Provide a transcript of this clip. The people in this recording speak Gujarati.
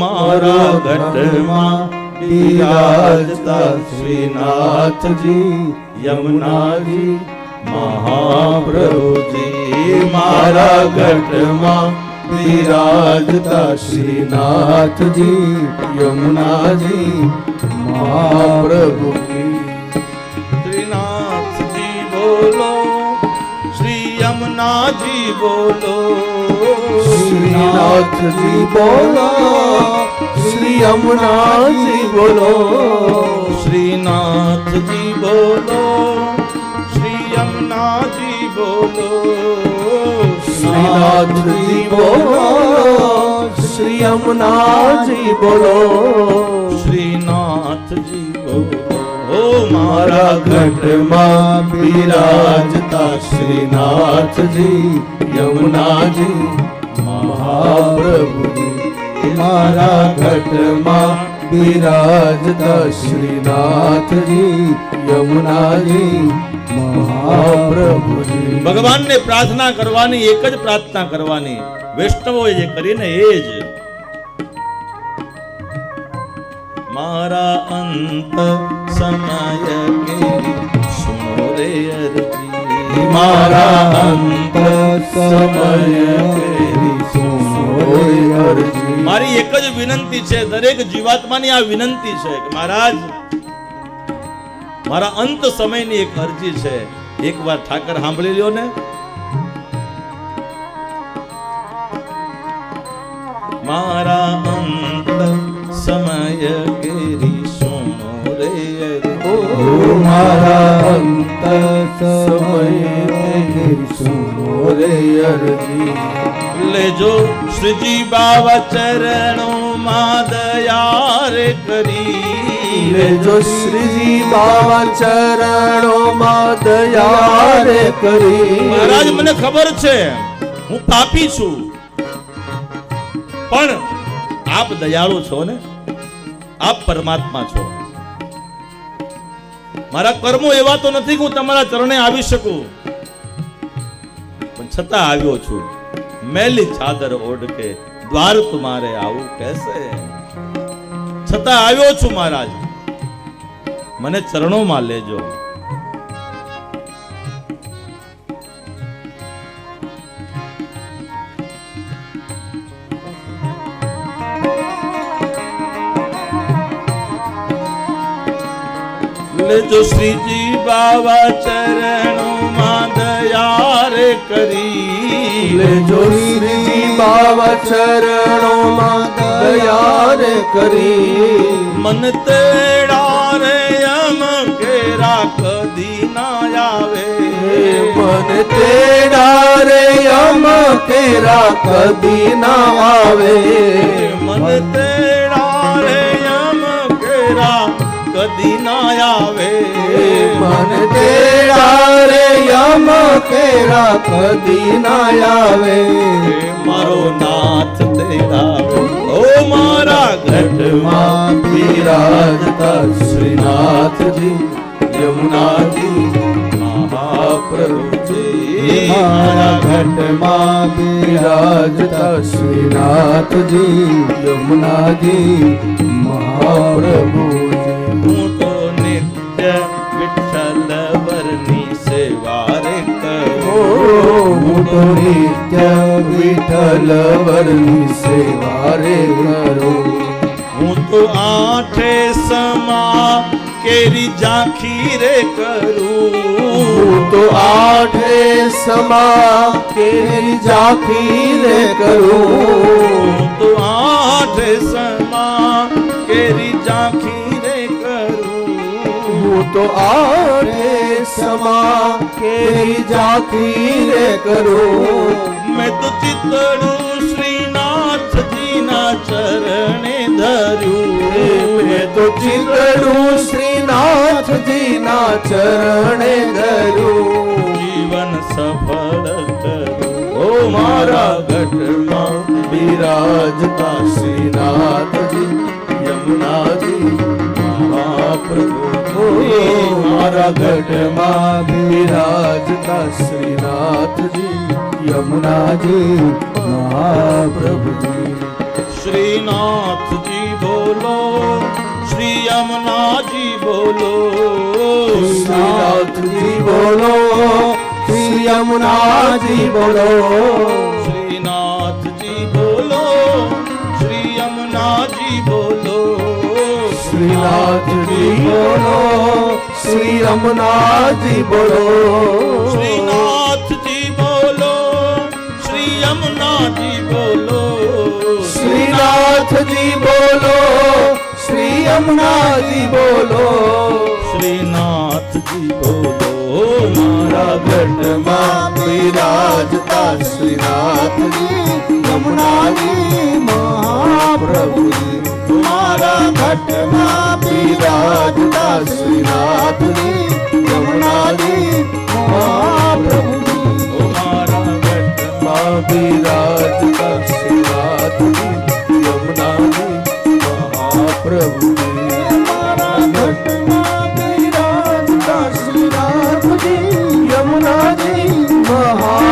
મારા ઘટમાં બિરાજતા શ્રીનાથજી યમુનાજી મહાપ્રભુજી મારા ઘટમાં બિરાજતા શ્રીનાથજી યમુનાજી મહાપ્રભુજી શ્રીનાથજી બોલો શ્રી યમુનાજી બોલો શ્રીનાથજી બોલો શ્રી યમુનાજી બોલો શ્રીનાથજી બોલો શ્રી યમુનાજી બોલો શ્રીનાથજી બોલો શ્રી યમુનાજી બોલો શ્રીનાથજી બોલો ઓ મારા ઘટમાં બિરાજતા શ્રીનાથજી યમુનાજી મહાપ્રભુજી મારા ઘટમાં બિરાજતા શ્રીનાથજી યમુનાજી મહાપ્રભુજી. ભગવાનને પ્રાર્થના કરવાની, એક જ પ્રાર્થના કરવાની, વૈષ્ણવોએ જે કરીને એ જ. મારા અંત સમય કેરી સુનો રે અરજી મારા અંત સમય કેરી સુનો રે અરજી. મારી એક જ વિનંતી છે, દરેક જીવાત્માની આ વિનંતી છે કે મહારાજ મારા અંત સમયની એક અરજી છે, એકવાર ઠાકર સાંભળી લ્યો ને. મારા અંત સમય કેરી સુનો રે મારા અંત સમય કેરી સુનો રે અરજી. લેજો શ્રીજી બાવા ચરણો માં દયા રે કરી લેજો શ્રીજી બાવા ચરણો માં દયા રે કરી. મહારાજ મને ખબર છે હું પાપી છું, પણ આપ દયાળુ છો ને, આપ પરમાત્મા છો. મારા કર્મો એવા તો નથી કે હું તમારા ચરણે આવી શકું, પણ છતાં આવ્યો છું. મેલી ચાદર ઓઢ કે દ્વાર તુમારે આવું કેસે, છતાં આવ્યો છું મહારાજ, મને ચરણોમાં લેજો. લેજો શ્રીજી બાવા ચરણોમાં દયા રે કરી લેજો શ્રીજી બાવા ચરણોમાં દયા રે કરી. મન તેડા રે યમ કેરા કદી ના આવે મન તેડા રે યમ કેરા કદી ના આવે મન તેડા રે યમ કેરા કદી ના આવે મન તેડા રે યમ કેરા કદી ના આવે. મારો નાથ તેરા ઓ મારા ઘટમાં બિરાજતા શ્રીનાથજી યમુનાજી મહાપ્રભુજી મારા ઘટમાં બિરાજતા શ્રીનાથજી યમુનાજી મહાપ્રભુજી. હું તો નિત્ય વિઠ્ઠલ વરની સેવા રે કરું હું તો નિત્ય વિઠ્ઠલ વરની સેવા રે કરું. હું તો આઠે સમા કેરી ઝાંખી રે કરું હું તો આઠે સમા કેરી ઝાંખી રે કરું હું તો આઠે સમા કેરી ઝાંખી રે કરું હું તો આઠે સમા કેરી ઝાંખી રે કરું. મેં તો ચિતડું શ્રીનાથજી ના ચરણે ધર્યું મેં તો ચિતડું શ્રીનાથજી ના ચરણે ધર્યું. જીવન સફળ કરું ઓ મારા ઘટમાં બિરાજતા શ્રીનાથજી યમુનાજી મહાપ્રભુ. મારા ઘટમાં બિરાજતા શ્રીનાથજી યમુનાજી મહાપ્રભુજી. श्रीनाथ जी बोलो, श्री यमुना जी बोलो, श्रीनाथ जी बोलो, श्री यमुना जी बोलो, श्रीनाथ जी बोलो, श्री यमुना जी बोलो, श्रीनाथ जी बोलो, श्री यमुना जी बोलो, श्रीनाथ जी बोलो, श्री यमुना जी बोलो, श्रीनाथ जी बोलो, श्री यमुना जी बोलो, श्रीनाथ जी बोलो, मारा घट में विराजता श्रीनाथ जी यमुना जी महाप्रभु जी, मारा घट में विराजता श्रीनाथ जी यमुना जी महाप्रभु जी, हमारा घट माँ विराजता श्रीनाथ जी यमुना जी महाप्रभु जी, मारा घट में विराजता श्रीनाथ जी यमुना जी महा